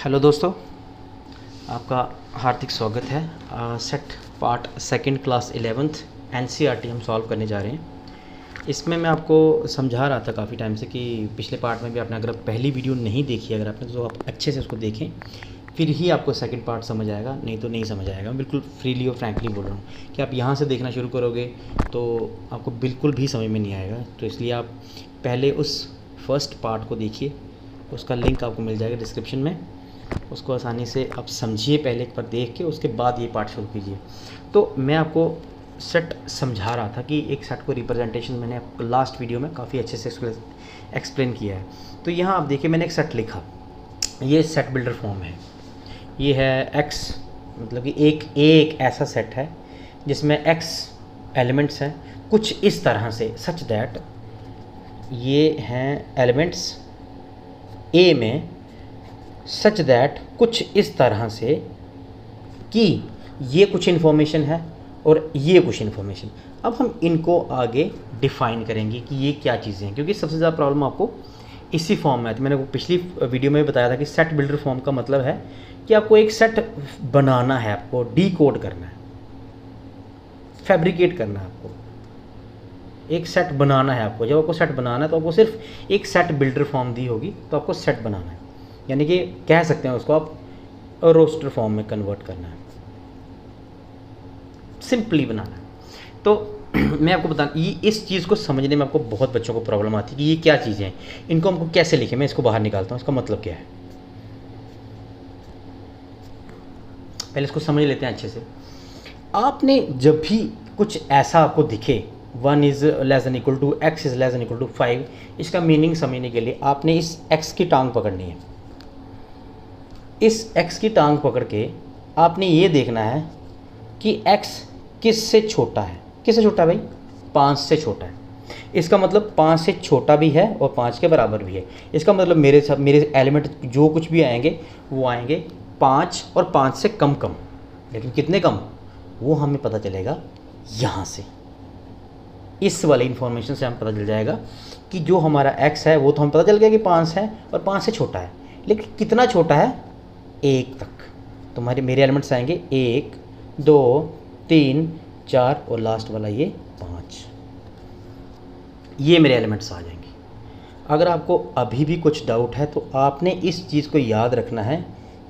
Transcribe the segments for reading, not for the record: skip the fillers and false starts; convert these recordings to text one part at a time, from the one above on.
Hello दोस्तों, आपका हार्दिक स्वागत है। Set part second class 11th NCERT हम सॉल्व करने जा रहे हैं। इसमें मैं आपको समझा रहा था काफ़ी टाइम से कि पिछले पार्ट में भी आपने अगर पहली वीडियो नहीं देखी अगर आपने तो आप अच्छे से उसको देखें, फिर ही आपको सेकंड पार्ट समझ आएगा, नहीं तो नहीं समझ आएगा। बिल्कुल फ्रीली और फ्रैंकली बोल रहा हूँ कि आप यहाँ से देखना शुरू करोगे तो आपको बिल्कुल भी समझ में नहीं आएगा। तो इसलिए आप पहले उस फर्स्ट पार्ट को देखिए, उसका लिंक आपको मिल जाएगा डिस्क्रिप्शन में। उसको आसानी से आप समझिए, पहले एक बार देख के उसके बाद ये पार्ट शुरू कीजिए। तो मैं आपको सेट समझा रहा था कि एक सेट को रिप्रेजेंटेशन मैंने आपको लास्ट वीडियो में काफ़ी अच्छे से एक्सप्लेन किया है। तो यहाँ आप देखिए, मैंने एक सेट लिखा, ये सेट बिल्डर फॉर्म है। ये है एक्स, मतलब कि एक ऐसा सेट है जिसमें एक्स एलिमेंट्स हैं कुछ इस तरह से, सच दैट ये हैं एलिमेंट्स ए में, सच दैट कुछ इस तरह से कि ये कुछ इन्फॉर्मेशन है और ये कुछ इन्फॉर्मेशन। अब हम इनको आगे डिफ़ाइन करेंगे कि ये क्या चीज़ें हैं, क्योंकि सबसे ज़्यादा प्रॉब्लम आपको इसी फॉर्म में आती है। मैंने वो पिछली वीडियो में बताया था कि सेट बिल्डर फॉर्म का मतलब है कि आपको एक सेट बनाना है, आपको डीकोड करना है, फैब्रिकेट करना है, आपको एक सेट बनाना है। आपको जब आपको सेट बनाना है तो आपको सिर्फ एक सेट बिल्डर फॉर्म दी होगी तो आपको सेट बनाना है, यानी कि कह सकते हैं उसको आप रोस्टर फॉर्म में कन्वर्ट करना है, सिंपली बनाना है। तो मैं आपको बता, ये इस चीज़ को समझने में आपको बहुत बच्चों को प्रॉब्लम आती है कि ये क्या चीज़ें हैं, इनको हमको कैसे लिखें। मैं इसको बाहर निकालता हूँ, इसका मतलब क्या है पहले इसको समझ लेते हैं अच्छे से। आपने जब भी कुछ ऐसा आपको दिखे 1 is less than equal to x is less than equal to 5, इसका मीनिंग समझने के लिए आपने इस x की टांग पकड़नी है। इस x की टांग पकड़ के आपने ये देखना है कि x किससे छोटा है। किससे छोटा है भाई? 5 से छोटा है। इसका मतलब 5 से छोटा भी है और 5 के बराबर भी है। इसका मतलब मेरे एलिमेंट जो कुछ भी आएंगे वो आएंगे 5 और 5 से कम कम, लेकिन कितने कम वो हमें पता चलेगा यहाँ से। इस वाले इन्फॉर्मेशन से हमें पता चल जाएगा कि जो हमारा x है वो तो हमें पता चल गया कि 5 है और 5 से छोटा है, लेकिन कितना छोटा है? 1 तक। तो मेरे एलिमेंट्स आएंगे 1 2 3 4 और लास्ट वाला ये 5। ये मेरे एलिमेंट्स आ जाएंगे। अगर आपको अभी भी कुछ डाउट है तो आपने इस चीज़ को याद रखना है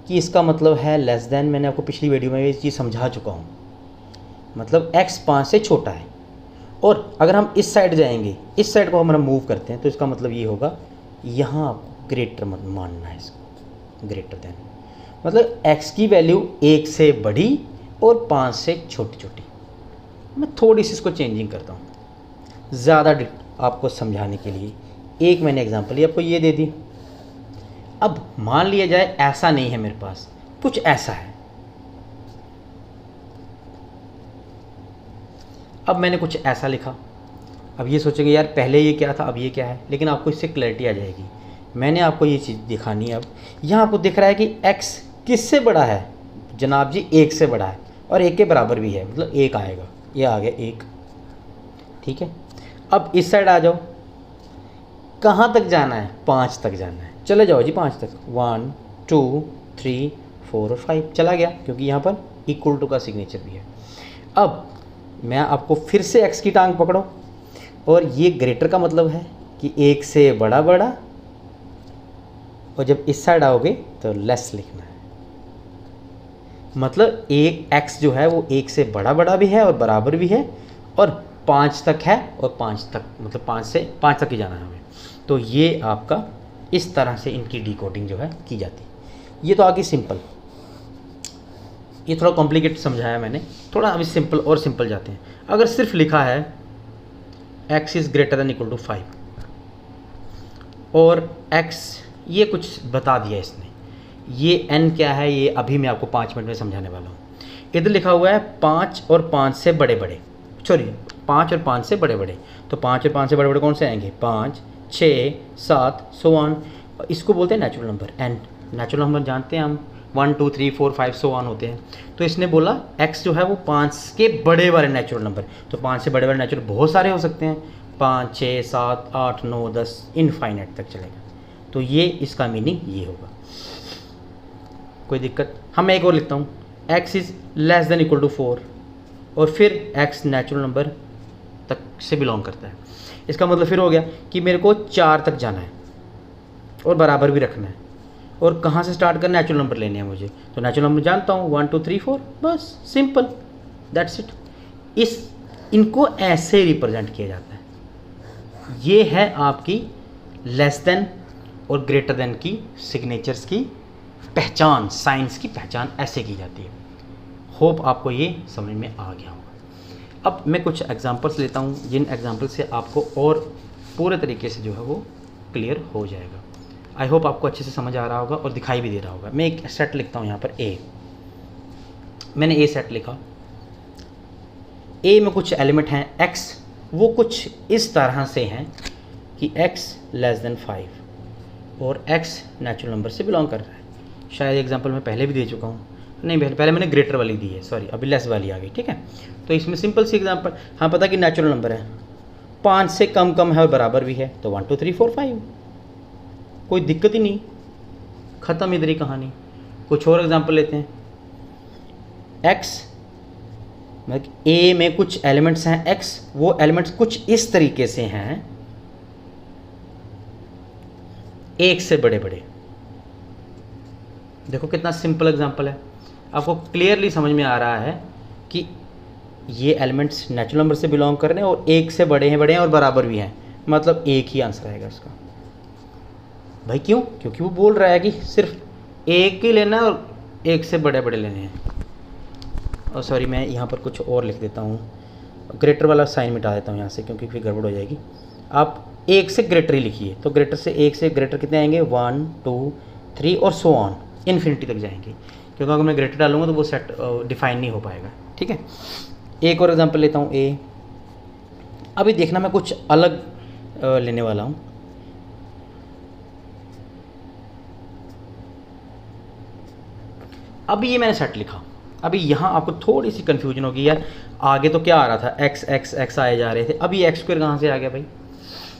कि इसका मतलब है लेस देन। मैंने आपको पिछली वीडियो में ये चीज़ समझा चुका हूँ, मतलब x 5 से छोटा है। और अगर हम इस साइड जाएंगे, इस साइड को हम मूव करते हैं तो इसका मतलब ये होगा यहाँ आपको ग्रेटर मानना है इसको, ग्रेटर देन, मतलब x की वैल्यू 1 से बड़ी और 5 से छोटी छोटी। मैं थोड़ी सी इसको चेंजिंग करता हूँ ज़्यादा आपको समझाने के लिए। एक मैंने एग्जांपल ही आपको ये दे दी। अब मान लिया जाए ऐसा नहीं है मेरे पास, कुछ ऐसा है। अब मैंने कुछ ऐसा लिखा। अब ये सोचेंगे यार पहले ये क्या था अब ये क्या है, लेकिन आपको इससे क्लैरिटी आ जाएगी। मैंने आपको ये चीज़ दिखानी है। अब यहाँ आपको दिख रहा है कि x किससे बड़ा है? जनाब जी 1 से बड़ा है और 1 के बराबर भी है, मतलब 1 आएगा। ये आ गया 1, ठीक है। अब इस साइड आ जाओ, कहाँ तक जाना है? 5 तक जाना है। चले जाओ जी 5 तक। 1 2 3 4 और 5 चला गया, क्योंकि यहाँ पर इक्वल टू का सिग्नेचर भी है। अब मैं आपको फिर से x की टांग पकड़ो, और ये ग्रेटर का मतलब है कि 1 से बड़ा बड़ा, और जब इस साइड आओगे तो लेस लिखना है। मतलब एक x जो है वो 1 से बड़ा बड़ा भी है और बराबर भी है, और 5 तक है, और 5 तक मतलब 5 से 5 तक ही जाना है हमें। तो ये आपका इस तरह से इनकी डिकोडिंग जो है की जाती है। ये तो आगे सिंपल, ये थोड़ा कॉम्प्लिकेट समझाया मैंने, थोड़ा अभी सिंपल और सिंपल जाते हैं। अगर सिर्फ लिखा है x is greater than equal to 5 और x ये कुछ बता दिया इसने, ये n क्या है ये अभी मैं आपको 5 मिनट में समझाने वाला हूँ। इधर लिखा हुआ है 5 और 5 से बड़े बड़े, सॉरी 5 और 5 से बड़े बड़े। तो 5 और 5 से बड़े बड़े कौन से आएंगे? 5 6 7 सो ऑन। इसको बोलते हैं natural number n। Natural number जानते हैं हम 1 2 3 4 5 सो ऑन होते हैं। तो इसने बोला x जो है वो 5 के बड़े वाले नेचुरल नंबर। तो 5 से बड़े वाले नेचुरल बहुत सारे हो सकते हैं, 5 6 7 8 9 10 इनफाइनाइट तक चलेगा। तो ये इसका मीनिंग ये होगा। कोई दिक्कत? हम एक और लिखता हूँ, x is less than equal to 4 और फिर x नेचुरल नंबर तक से बिलोंग करता है। इसका मतलब फिर हो गया कि मेरे को 4 तक जाना है और बराबर भी रखना है, और कहाँ से स्टार्ट करना है? नेचुरल नंबर लेने हैं मुझे, तो नेचुरल नंबर जानता हूँ 1 2 3 4, बस सिंपल, दैट्स इट। इनको ऐसे रिप्रेजेंट किया जाता है। ये है आपकी लेस देन और ग्रेटर देन की सिग्नेचर्स की पहचान, साइंस की पहचान ऐसे की जाती है। होप आपको ये समझ में आ गया होगा। अब मैं कुछ एग्जांपल्स लेता हूँ, जिन एग्जांपल से आपको और पूरे तरीके से जो है वो क्लियर हो जाएगा। आई होप आपको अच्छे से समझ आ रहा होगा और दिखाई भी दे रहा होगा। मैं एक सेट लिखता हूँ यहाँ पर ए, मैंने ए सेट लिखा। ए में कुछ एलिमेंट हैं x, वो कुछ इस तरह से हैं कि x लेस देन 5 और x नेचुरल नंबर से बिलोंग कर रहा है। शायद एग्जांपल मैं पहले भी दे चुका हूँ, नहीं पहले मैंने ग्रेटर वाली दी है, सॉरी अभी लेस वाली आ गई, ठीक है। तो इसमें सिंपल सी एग्जांपल, हाँ पता कि नेचुरल नंबर है, 5 से कम है और बराबर भी है, तो 1 2 3 4 5, कोई दिक्कत ही नहीं, ख़त्म इधर ही कहानी। कुछ और एग्जांपल लेते हैं। x मतलब a में कुछ एलिमेंट्स हैं x, वो एलिमेंट्स कुछ इस तरीके से हैं, एक से बड़े बड़े। देखो कितना सिंपल एग्जांपल है, आपको क्लियरली समझ में आ रहा है कि ये एलिमेंट्स नेचुरल नंबर से बिलोंग कर रहे हैं और एक से बड़े हैं और बराबर भी हैं, मतलब एक ही आंसर आएगा इसका। भाई क्यों? क्योंकि वो बोल रहा है कि सिर्फ एक ही लेना है और एक से बड़े बड़े लेने हैं। और सॉरी मैं यहाँ पर कुछ और लिख देता हूँ, ग्रेटर वाला साइन मिटा देता हूँ यहाँ से, क्योंकि फिर गड़बड़ हो जाएगी। आप एक से ग्रेटर ही लिखिए, तो ग्रेटर से एक से ग्रेटर कितने आएंगे? 1 2 3 और सो ऑन, इन्फिनिटी तक जाएंगे, क्योंकि अगर मैं ग्रेटर डालूंगा तो वो सेट डिफाइन नहीं हो पाएगा, ठीक है। एक और एग्जांपल लेता हूँ ए। अभी देखना मैं कुछ अलग लेने वाला हूँ। अभी ये मैंने सेट लिखा, अभी यहाँ आपको थोड़ी सी कन्फ्यूजन होगी यार, आगे तो क्या आ रहा था x x x आए जा रहे थे, अभी x स्क्वायर कहाँ से आ गया भाई,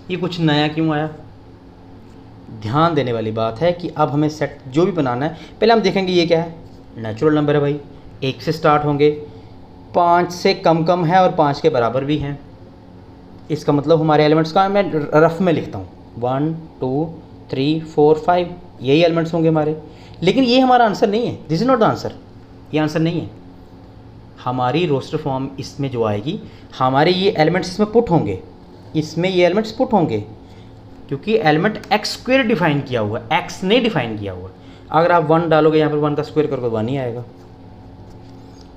ये कुछ नया क्यों आया? ध्यान देने वाली बात है कि अब हमें सेट जो भी बनाना है, पहले हम देखेंगे ये क्या है, नेचुरल नंबर है भाई, 1 से स्टार्ट होंगे, 5 से कम है और 5 के बराबर भी हैं। इसका मतलब हमारे एलिमेंट्स का मैं रफ में लिखता हूँ 1 2 3 4 5, यही एलिमेंट्स होंगे हमारे। लेकिन ये हमारा आंसर नहीं है, this is not the answer, ये आंसर नहीं है। हमारी रोस्टर फॉर्म इसमें जो आएगी, हमारे ये एलिमेंट्स इसमें पुट होंगे, इसमें ये एलिमेंट्स पुट होंगे, क्योंकि एलिमेंट एक्स स्क्वायर डिफाइन किया हुआ है, एक्स ने डिफाइन किया हुआ है। अगर आप 1 डालोगे यहाँ पर, 1 का स्क्वायर करोगे 1 ही आएगा,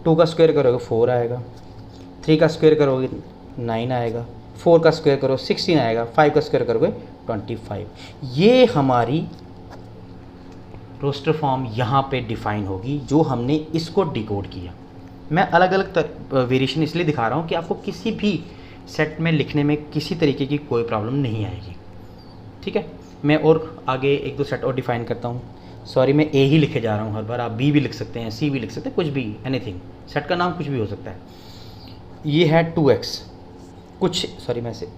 2 का स्क्वायर करोगे 4 आएगा, 3 का स्क्वायर करोगे 9 आएगा, 4 का स्क्वायर करो 16 आएगा, 5 का स्क्वायर करोगे 25। ये हमारी रोस्टर फॉर्म यहाँ पे डिफाइन होगी, जो हमने इसको डिकोड किया। मैं अलग अलग वेरिएशन इसलिए दिखा रहा हूँ कि आपको किसी भी सेट में लिखने में किसी तरीके की कोई प्रॉब्लम नहीं आएगी, ठीक है। मैं और आगे 1 2 सेट और डिफाइन करता हूँ। सॉरी मैं ए ही लिखे जा रहा हूँ हर बार, आप बी भी लिख सकते हैं, सी भी लिख सकते हैं, कुछ भी, एनीथिंग, सेट का नाम कुछ भी हो सकता है। ये है 2x, कुछ सॉरी मैं से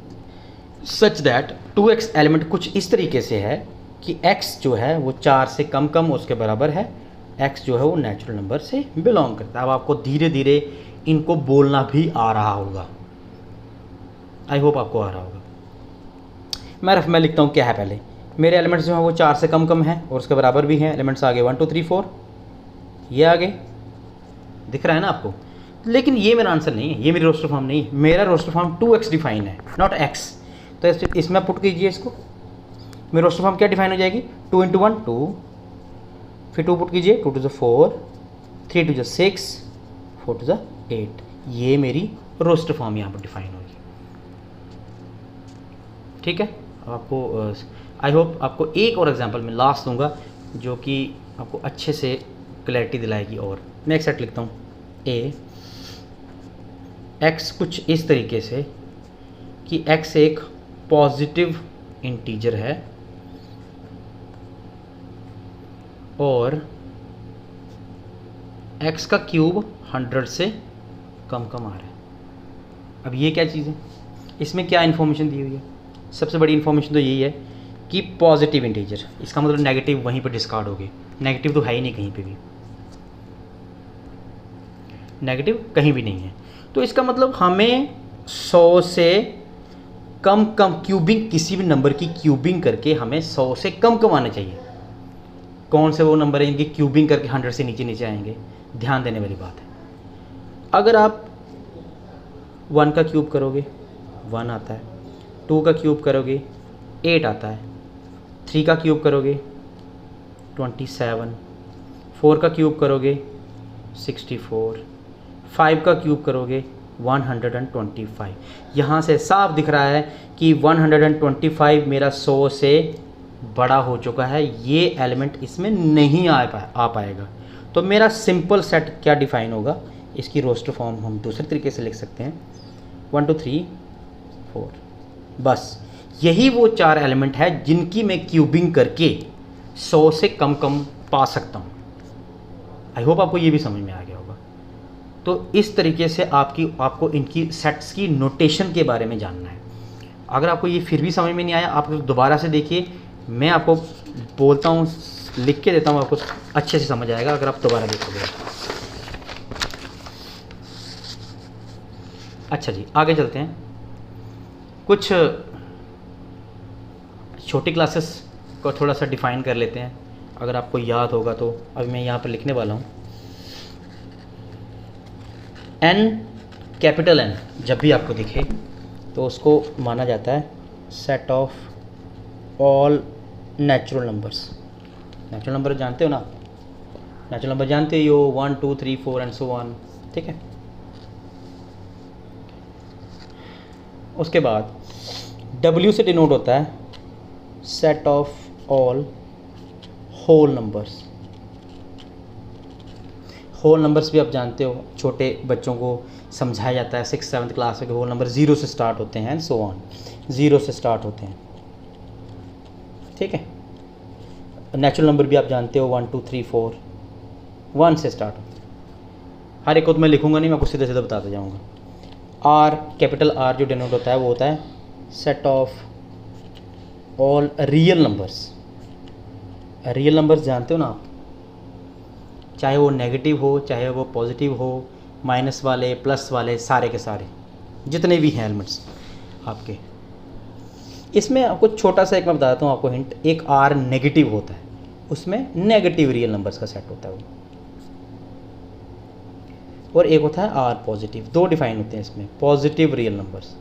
सच दैट 2x एलिमेंट कुछ इस तरीके से है कि x जो है वो 4 से कम उसके बराबर है, x जो है वो नेचुरल नंबर से बिलोंग करता है। अब आपको धीरे धीरे इनको बोलना भी आ रहा होगा, आई होप आपको आ रहा होगा। मैं रफ में लिखता हूँ क्या है, पहले मेरे एलिमेंट्स जो हैं वो 4 से कम है और उसके बराबर भी हैं। एलिमेंट्स आगे 1 2 3 4, ये आगे दिख रहा है ना आपको। लेकिन ये मेरा आंसर नहीं है, ये मेरी रोस्टर फॉर्म नहीं है, मेरा रोस्टर फॉर्म 2x डिफाइन है, नॉट x। तो इसमें पुट कीजिए इसको, मेरी रोस्टर फॉर्म क्या डिफाइन हो जाएगी, 2 × 1 2, फिर 2 पुट कीजिए, 2 × 4, 3 × 6, 4 × 8। ये मेरी रोस्टर फॉर्म यहाँ पर डिफाइन होगी, ठीक है। अब आपको आई होप आपको एक और एग्जांपल मैं लास्ट दूंगा जो कि आपको अच्छे से क्लैरिटी दिलाएगी। और मैं एक सेट लिखता हूँ ए, x कुछ इस तरीके से कि x एक पॉजिटिव इंटीजर है और x का क्यूब 100 से कम आ रहा है। अब ये क्या चीज़ है, इसमें क्या इन्फॉर्मेशन दी हुई है? सबसे बड़ी इन्फॉर्मेशन तो यही है कि पॉजिटिव इंटीजर, इसका मतलब नेगेटिव वहीं पर डिस्कार्ड हो गई, नेगेटिव तो है ही नहीं कहीं पे भी। नेगेटिव कहीं भी नहीं है। तो इसका मतलब हमें 100 से कम क्यूबिंग, किसी भी नंबर की क्यूबिंग करके हमें 100 से कम आने चाहिए। कौन से वो नंबर है इनकी क्यूबिंग करके 100 से नीचे नीचे आएंगे, ध्यान देने वाली बात है। अगर आप 1 का क्यूब करोगे 1 आता है, 2 का क्यूब करोगे 8 आता है, 3 का क्यूब करोगे 27, 4 का क्यूब करोगे 64, 5 का क्यूब करोगे 125। यहाँ से साफ दिख रहा है कि 125 मेरा 100 से बड़ा हो चुका है, ये एलिमेंट इसमें नहीं आ पाएगा। तो मेरा सिंपल सेट क्या डिफाइन होगा, इसकी रोस्टर फॉर्म हम दूसरे तरीके से लिख सकते हैं 1 2 3 4। बस यही वो 4 एलिमेंट है जिनकी मैं क्यूबिंग करके 100 से कम पा सकता हूँ। आई होप आपको ये भी समझ में आ गया होगा। तो इस तरीके से आपको इनकी सेट्स की नोटेशन के बारे में जानना है। अगर आपको ये फिर भी समझ में नहीं आया, आप दोबारा से देखिए, मैं आपको बोलता हूँ, लिख के देता हूँ, आपको अच्छे से समझ आएगा अगर आप दोबारा देखोगे। अच्छा जी, आगे चलते हैं। कुछ छोटी क्लासेस को थोड़ा सा डिफ़ाइन कर लेते हैं, अगर आपको याद होगा तो। अभी मैं यहाँ पर लिखने वाला हूँ n, कैपिटल N जब भी आपको दिखे तो उसको माना जाता है set of all natural numbers. Natural number जानते हो ना, नेचुरल नंबर जानते हो 1 2 3 4 एंड सो ऑन, ठीक है। उसके बाद W से डिनोट होता है set of all whole numbers. Whole numbers भी आप जानते हो, छोटे बच्चों को समझाया जाता है 6th 7th क्लास के होल नंबर 0 से स्टार्ट होते हैं एंड सो ऑन, 0 से स्टार्ट होते हैं, ठीक है। नेचुरल नंबर भी आप जानते हो 1 2 3 4 1 से स्टार्ट होते हैं। हर एक को तो मैं लिखूंगा नहीं, मैं आपको सीधा सीधा बताता जाऊंगा। R, कैपिटल R जो डिनोट होता है वो होता है set of all real numbers. Real numbers जानते हो ना आप, चाहे वो नेगेटिव हो चाहे वो पॉजिटिव हो, माइनस वाले प्लस वाले, सारे के सारे जितने भी हैं एलिमेंट्स आपके। इसमें आपको छोटा सा एक मैं बता देता हूँ आपको हिंट, एक R नेगेटिव होता है, उसमें नेगेटिव रियल नंबर्स का सेट होता है वो, और एक होता है R पॉजिटिव। दो डिफाइन होते हैं इसमें, पॉजिटिव रियल नंबर्स।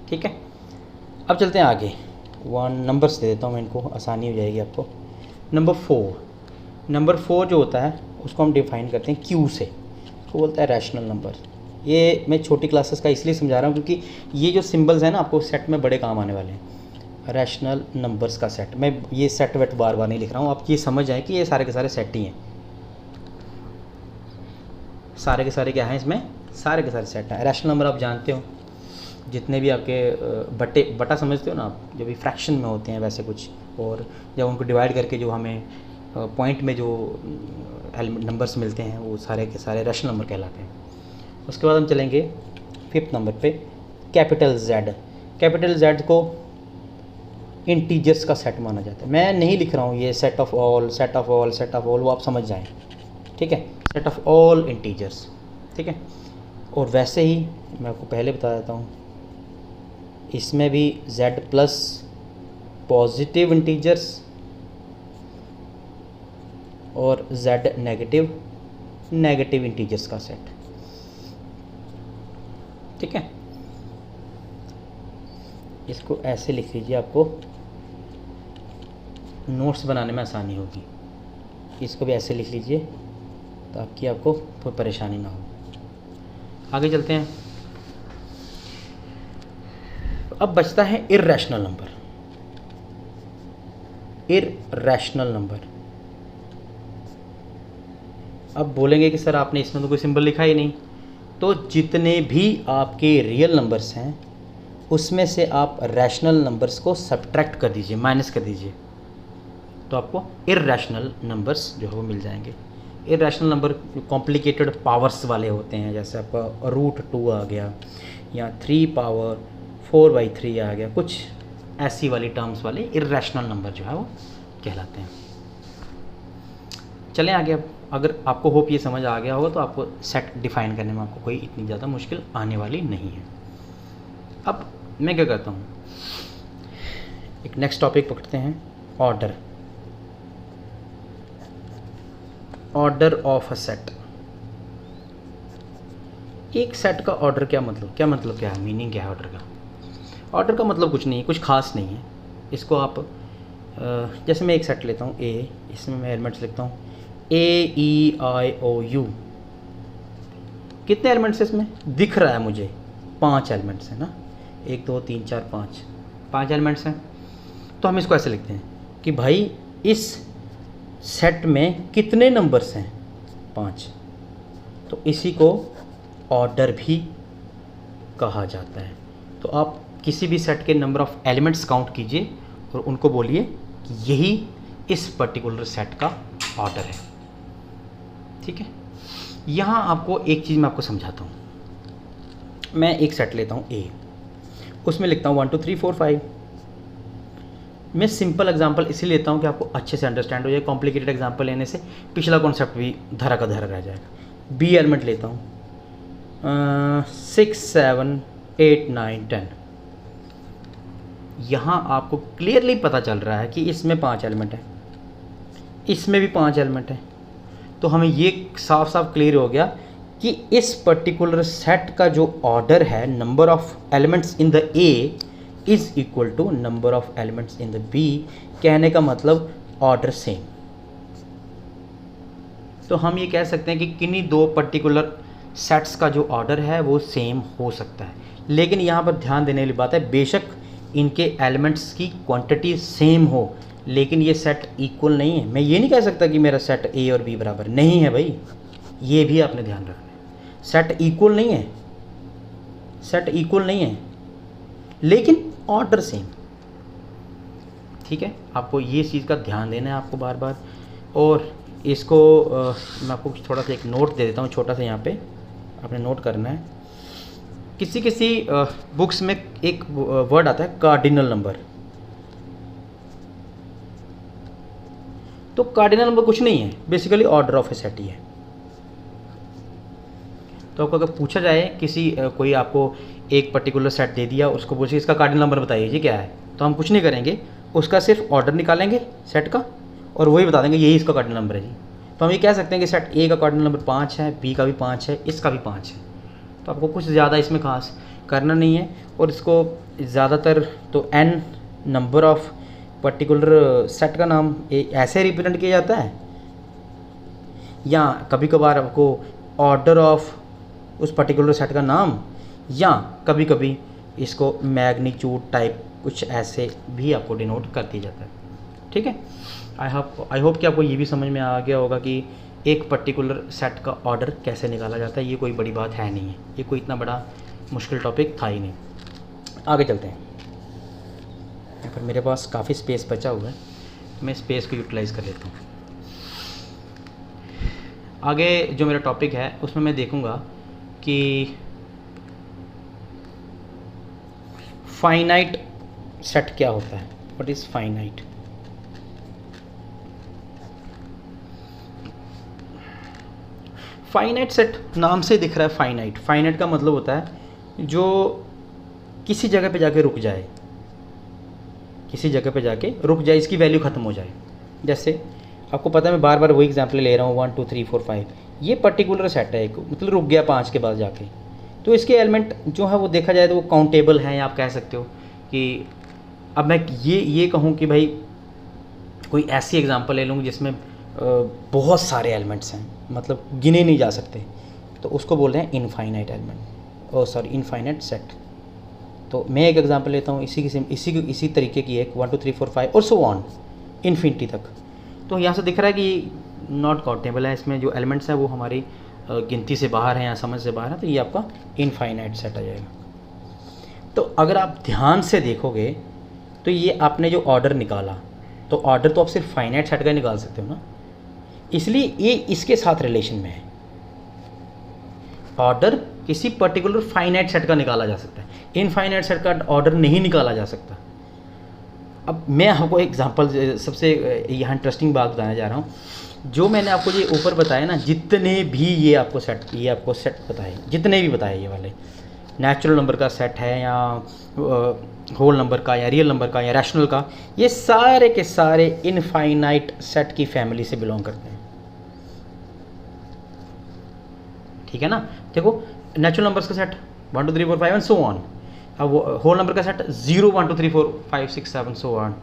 ठीक है, अब चलते हैं आगे। 1 नंबर्स दे देता हूँ मैं इनको, आसानी हो जाएगी आपको। नंबर 4 जो होता है उसको हम डिफाइन करते हैं Q से, उसको बोलता है रैशनल नंबर। ये मैं छोटी क्लासेस का इसलिए समझा रहा हूँ क्योंकि ये जो सिंबल्स हैं ना आपको सेट में बड़े काम आने वाले हैं। रैशनल नंबर्स का सेट, मैं ये सेट वेट बार बार नहीं लिख रहा हूँ, आप ये समझ जाएं कि ये सारे के सारे सेट ही हैं। सारे के सारे क्या हैं इसमें, सारे के सारे सेट हैं। रैशनल नंबर आप जानते हो, जितने भी आपके बटा समझते हो ना आप, जो भी फ्रैक्शन में होते हैं वैसे कुछ, और जब उनको डिवाइड करके जो हमें पॉइंट में जो नंबर्स मिलते हैं वो सारे के सारे रैशनल नंबर कहलाते हैं। उसके बाद हम चलेंगे 5th नंबर पे, कैपिटल Z। कैपिटल Z को इंटीजर्स का सेट माना जाता है। मैं नहीं लिख रहा हूँ ये set of all, set of all, set of all, वो आप समझ जाएं, ठीक है। सेट ऑफ ऑल इंटीजर्स, ठीक है। और वैसे ही मैं आपको पहले बता देता हूँ, इसमें भी Z प्लस पॉजिटिव इंटीजर्स और Z नेगेटिव इंटीजर्स का सेट, ठीक है। इसको ऐसे लिख लीजिए, आपको नोट्स बनाने में आसानी होगी। इसको भी ऐसे लिख लीजिए ताकि आपको कोई परेशानी ना हो। आगे चलते हैं। अब बचता है इर्रेशनल नंबर। इर्रेशनल नंबर, अब बोलेंगे कि सर आपने इसमें तो कोई सिंबल लिखा ही नहीं। तो जितने भी आपके रियल नंबर्स हैं उसमें से आप रैशनल नंबर्स को सब्ट्रैक्ट कर दीजिए, माइनस कर दीजिए, तो आपको इर्रेशनल नंबर्स जो है वो मिल जाएंगे। इर्रेशनल नंबर कॉम्प्लिकेटेड पावर्स वाले होते हैं, जैसे आपका √2 आ गया या 3 पावर 4/3 आ गया, कुछ ऐसी वाली टर्म्स वाले इर्रेशनल नंबर जो है वो कहलाते हैं। चलें आगे। अब अगर आपको होप ये समझ आ गया होगा तो आपको सेट डिफाइन करने में आपको कोई इतनी ज़्यादा मुश्किल आने वाली नहीं है। अब मैं क्या करता हूँ, एक नेक्स्ट टॉपिक पकड़ते हैं, order. Order of a set. एक सेट का ऑर्डर क्या मतलब क्या है, मीनिंग क्या है ऑर्डर का? ऑर्डर का मतलब कुछ नहीं है, कुछ खास नहीं है। इसको आप जैसे मैं एक सेट लेता हूँ ए, इसमें मैं एलिमेंट्स लिखता हूँ AEIOU। कितने एलिमेंट्स इसमें दिख रहा है मुझे? 5 एलिमेंट्स हैं ना, 1 2 3 4 5 एलिमेंट्स हैं। तो हम इसको ऐसे लिखते हैं कि भाई इस सेट में कितने नंबर्स हैं? 5। तो इसी को ऑर्डर भी कहा जाता है। तो आप किसी भी सेट के नंबर ऑफ एलिमेंट्स काउंट कीजिए और उनको बोलिए कि यही इस पर्टिकुलर सेट का ऑर्डर है। ठीक है, यहाँ आपको एक चीज़ मैं आपको समझाता हूँ। मैं एक सेट लेता हूँ ए, उसमें लिखता हूँ 1 2 3 4 5। मैं सिंपल एग्जांपल इसीलिए लेता हूँ कि आपको अच्छे से अंडरस्टैंड हो जाए। कॉम्प्लिकेटेड एग्जांपल लेने से पिछला कॉन्सेप्ट भी धरा का धरा रह जाएगा। बी एलिमेंट लेता हूँ 6 7 8 9 10। यहाँ आपको क्लियरली पता चल रहा है कि इसमें 5 एलिमेंट है, इसमें भी 5 एलिमेंट है। तो हमें ये साफ साफ क्लियर हो गया कि इस पर्टिकुलर सेट का जो ऑर्डर है, number of elements in the A is equal to number of elements in the B. कहने का मतलब ऑर्डर सेम। तो हम ये कह सकते हैं कि किन्हीं दो पर्टिकुलर सेट्स का जो ऑर्डर है वो सेम हो सकता है। लेकिन यहाँ पर ध्यान देने वाली बात है, बेशक इनके एलिमेंट्स की क्वांटिटी सेम हो, लेकिन ये सेट इक्वल नहीं है। मैं ये नहीं कह सकता कि मेरा सेट ए और बी बराबर नहीं है भाई, ये भी आपने ध्यान रखना है। सेट इक्वल नहीं है, सेट इक्वल नहीं है, लेकिन ऑर्डर सेम। ठीक है, आपको ये चीज़ का ध्यान देना है आपको बार बार। और इसको मैं आपको थोड़ा सा एक नोट दे देता हूँ छोटा सा, यहाँ पे आपने नोट करना है। किसी किसी बुक्स में एक वर्ड आता है कार्डिनल नंबर। तो कार्डिनल नंबर कुछ नहीं है, basically order of a set ही है। तो आपको अगर पूछा जाए किसी कोई आपको एक पर्टिकुलर सेट दे दिया, उसको पूछिए इसका कार्डिनल नंबर बताइए जी क्या है, तो हम कुछ नहीं करेंगे, उसका सिर्फ ऑर्डर निकालेंगे सेट का और वही बता देंगे यही इसका कार्डिनल नंबर है जी। तो हम ये कह सकते हैं कि सेट ए का कार्डिनल नंबर 5 है, बी का भी 5 है, इसका भी 5 है। तो आपको कुछ ज़्यादा इसमें खास करना नहीं है। और इसको ज़्यादातर तो n number of particular set का नाम ऐसे रिप्रेजेंट किया जाता है, या कभी कभार आपको ऑर्डर ऑफ उस पर्टिकुलर सेट का नाम, या कभी कभी इसको मैग्नीट्यूड टाइप कुछ ऐसे भी आपको डिनोट कर दिया जाता है। ठीक है, आई होप कि आपको ये भी समझ में आ गया होगा कि एक पर्टिकुलर सेट का ऑर्डर कैसे निकाला जाता है। ये कोई बड़ी बात है नहीं है, ये कोई इतना बड़ा मुश्किल टॉपिक था ही नहीं। आगे चलते हैं। यहाँ पर मेरे पास काफ़ी स्पेस बचा हुआ है, मैं स्पेस को यूटिलाइज़ कर लेता हूँ। आगे जो मेरा टॉपिक है उसमें मैं देखूँगा कि फाइनाइट सेट क्या होता है। What is finite? Finite set नाम से दिख रहा है फाइनाइट। फाइनाइट का मतलब होता है जो किसी जगह पे जाके रुक जाए, किसी जगह पे जाके रुक जाए, इसकी वैल्यू ख़त्म हो जाए। जैसे आपको पता है मैं बार बार वही एग्जांपल ले रहा हूँ 1 2 3 4 5। ये पर्टिकुलर सेट है, एक मतलब रुक गया 5 के बाद जाके। तो इसके एलिमेंट जो है वो देखा जाए तो वो काउंटेबल हैं। आप कह सकते हो कि अब मैं ये कहूँ कि भाई कोई ऐसी एग्जांपल ले लूँ जिसमें बहुत सारे एलिमेंट्स हैं, मतलब गिने नहीं जा सकते, तो उसको बोल रहे हैं इनफाइनाइट एलिमेंट, इनफाइनाइट सेट। तो मैं एक एग्जांपल लेता हूँ इसी तरीके की एक 1 2 3 4 5 और सो ऑन इन्फिनिटी तक। तो यहाँ से दिख रहा है कि नॉट काउंटेबल है, इसमें जो एलिमेंट्स हैं वो हमारी गिनती से बाहर हैं या समझ से बाहर है, तो ये आपका इनफाइनाइट सेट आ जाएगा। तो अगर आप ध्यान से देखोगे तो ये आपने जो ऑर्डर निकाला, तो ऑर्डर तो आप सिर्फ फाइनाइट सेट का निकाल सकते हो ना, इसलिए ये इसके साथ रिलेशन में है। ऑर्डर किसी पर्टिकुलर फाइनाइट सेट का निकाला जा सकता है, इनफाइनाइट सेट का ऑर्डर नहीं निकाला जा सकता। अब मैं आपको एग्जांपल सबसे यहाँ इंटरेस्टिंग बात बताने जा रहा हूँ। जो मैंने आपको ये ऊपर बताया ना, जितने भी ये आपको सेट बताए, जितने भी बताए ये वाले, नेचुरल नंबर का सेट है या होल नंबर का या रियल नंबर का या रैशनल का, ये सारे के सारे इनफाइनाइट सेट की फैमिली से बिलोंग करते हैं। ठीक है ना। देखो नेचुरल नंबर्स का सेट 1 2 3 4 5 एंड सो ऑन। अब होल नंबर का set 0 1 2 3 4 5 6 7 so on.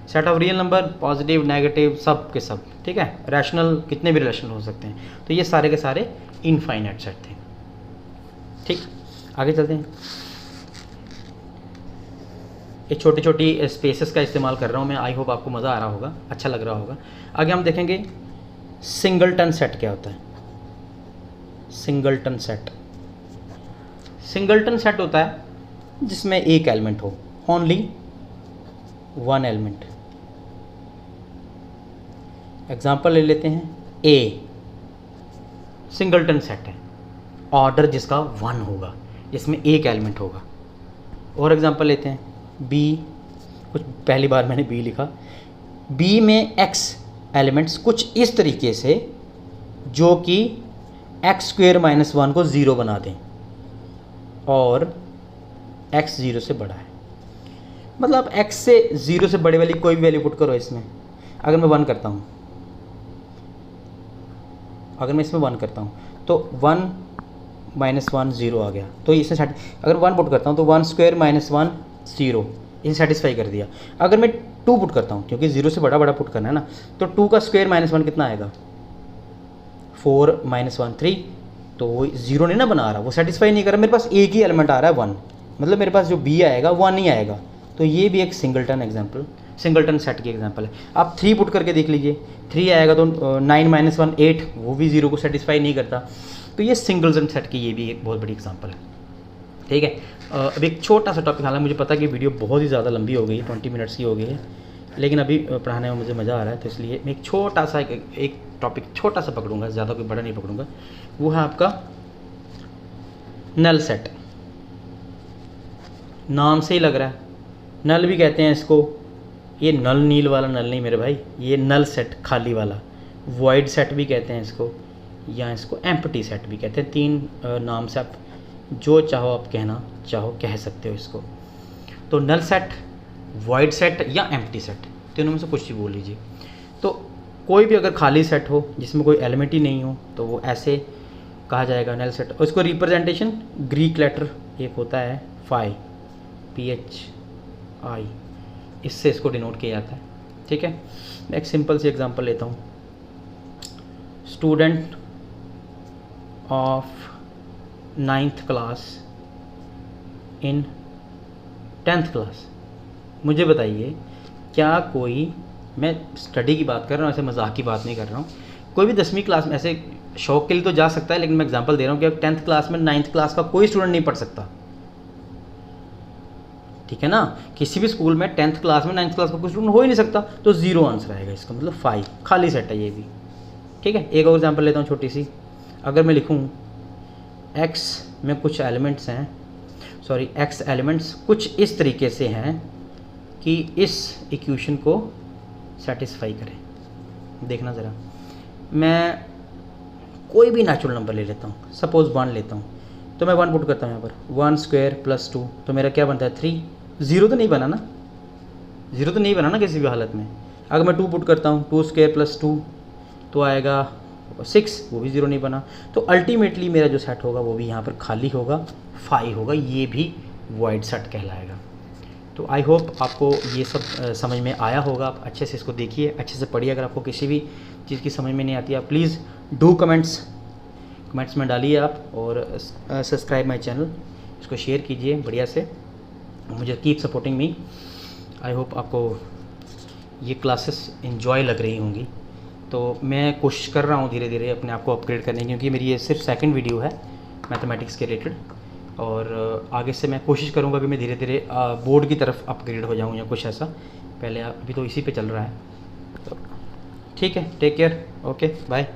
Set of real number positive negative सब के सब। ठीक है, रैशनल कितने भी रैशनल हो सकते हैं। तो ये सारे के सारे इनफाइनाइट सेट थे। ठीक, आगे चलते हैं। ये छोटी छोटी स्पेसेस का इस्तेमाल कर रहा हूँ मैं, आई होप आपको मज़ा आ रहा होगा, अच्छा लग रहा होगा। आगे हम देखेंगे सिंगलटन सेट क्या होता है। सिंगलटन सेट, सिंगलटन सेट होता है जिसमें एक एलिमेंट हो, ओनली वन एलिमेंट। एग्जांपल ले लेते हैं, ए सिंगलटन सेट है, ऑर्डर जिसका 1 होगा, जिसमें एक एलिमेंट होगा। और एग्जांपल लेते हैं बी, कुछ पहली बार मैंने बी लिखा, बी में एक्स एलिमेंट्स कुछ इस तरीके से जो कि x² - 1 को 0 बना दें और x 0 से बड़ा है। मतलब x से 0 से बड़े वाली कोई भी वैल्यू पुट करो इसमें। अगर मैं 1 करता हूँ, अगर मैं इसमें 1 करता हूँ तो 1 - 1 0 आ गया। तो इसे अगर 1 पुट करता हूँ तो 1² - 1 0, इसे सेटिस्फाई कर दिया। अगर मैं 2 पुट करता हूँ, क्योंकि 0 से बड़ा बड़ा पुट करना है ना, तो 2 का स्क्वायर - 1 कितना आएगा, 4 - 1 3। तो वो 0 नहीं ना बना रहा, वो सेटिस्फाई नहीं कर रहा। मेरे पास एक ही एलिमेंट आ रहा है 1, मतलब मेरे पास जो बी आएगा 1 ही आएगा। तो ये भी एक सिंगलटन सेट की एग्जांपल है। आप 3 पुट करके देख लीजिए, 3 आएगा तो 9 - 1 8, वो भी 0 को सेटिस्फाई नहीं करता। तो ये सिंगलटन सेट की ये भी एक बहुत बड़ी एग्जांपल है। ठीक है, अब एक छोटा सा टॉपिक, हालांकि मुझे पता है कि वीडियो बहुत ही ज़्यादा लंबी हो गई है, 20 मिनट्स की हो गई है, लेकिन अभी पढ़ाने में मुझे मज़ा आ रहा है, तो इसलिए मैं एक छोटा सा एक टॉपिक छोटा सा पकड़ूंगा, ज़्यादा कोई बड़ा नहीं पकड़ूंगा। वो है आपका नल सेट। नाम से ही लग रहा है, नल भी कहते हैं इसको। ये नल नील वाला नल नहीं मेरे भाई, ये नल सेट खाली वाला, वॉइड सेट भी कहते हैं इसको, या इसको एम्प्टी सेट भी कहते हैं। 3 नाम से आप जो चाहो आप कह सकते हो इसको। तो नल सेट, वॉइड सेट या एम्प्टी सेट, तीनों में से कुछ ही बोल लीजिए। तो कोई भी अगर खाली सेट हो जिसमें कोई एलिमेंट ही नहीं हो तो वो ऐसे कहा जाएगा नल सेट। और इसको रिप्रेजेंटेशन ग्रीक लेटर एक होता है फाई, PHI, इससे इसको डिनोट किया जाता है। ठीक है, मैं एक सिंपल सी एग्जांपल लेता हूँ। Student of 9th class in 10th class. मुझे बताइए, क्या कोई, मैं स्टडी की बात कर रहा हूँ, ऐसे मजाक की बात नहीं कर रहा हूँ, कोई भी 10वीं क्लास में ऐसे शौक के लिए तो जा सकता है, लेकिन मैं एग्जांपल दे रहा हूँ कि 10th क्लास में 9th क्लास का कोई स्टूडेंट नहीं पढ़ सकता। ठीक है ना, किसी भी स्कूल में 10th क्लास में 9th क्लास का कोई स्टूडेंट हो ही नहीं सकता, तो 0 आंसर आएगा इसका, मतलब 5 खाली सेट है ये भी। ठीक है, एक और एग्जांपल लेता हूँ छोटी सी। अगर मैं लिखूँ x में कुछ एलिमेंट्स हैं, सॉरी x एलिमेंट्स कुछ इस तरीके से हैं कि इस इक्वेशन को सेटिस्फाई करें। देखना ज़रा, मैं कोई भी नेचुरल नंबर ले लेता हूँ, सपोज 1 लेता हूँ, तो मैं 1 पुट करता हूँ यहाँ पर, 1² + 2, तो मेरा क्या बनता है 3। 0 तो नहीं बना ना, 0 तो नहीं बना ना किसी भी हालत में। अगर मैं 2 पुट करता हूँ, 2² + 2 तो आएगा 6, वो भी 0 नहीं बना। तो अल्टीमेटली मेरा जो सेट होगा वो भी यहाँ पर खाली होगा, 5 होगा, ये भी वॉइड सेट कहलाएगा। तो आई होप आपको ये सब समझ में आया होगा। आप अच्छे से इसको देखिए, अच्छे से पढ़िए। अगर आपको किसी भी चीज़ की समझ में नहीं आती आप प्लीज़ डू कमेंट्स में डालिए आप, और सब्सक्राइब माय चैनल, इसको शेयर कीजिए बढ़िया से, मुझे keep supporting me. I hope आपको ये क्लासेस एंजॉय लग रही होंगी। तो मैं कोशिश कर रहा हूँ धीरे धीरे अपने आप को अपग्रेड करने की, क्योंकि मेरी ये सिर्फ 2nd वीडियो है मैथमेटिक्स के रिलेटेड, और आगे से मैं कोशिश करूँगा कि मैं धीरे धीरे बोर्ड की तरफ अपग्रेड हो जाऊँ या कुछ ऐसा। पहले अभी तो इसी पे चल रहा है। तो ठीक है, टेक केयर, ओके बाय।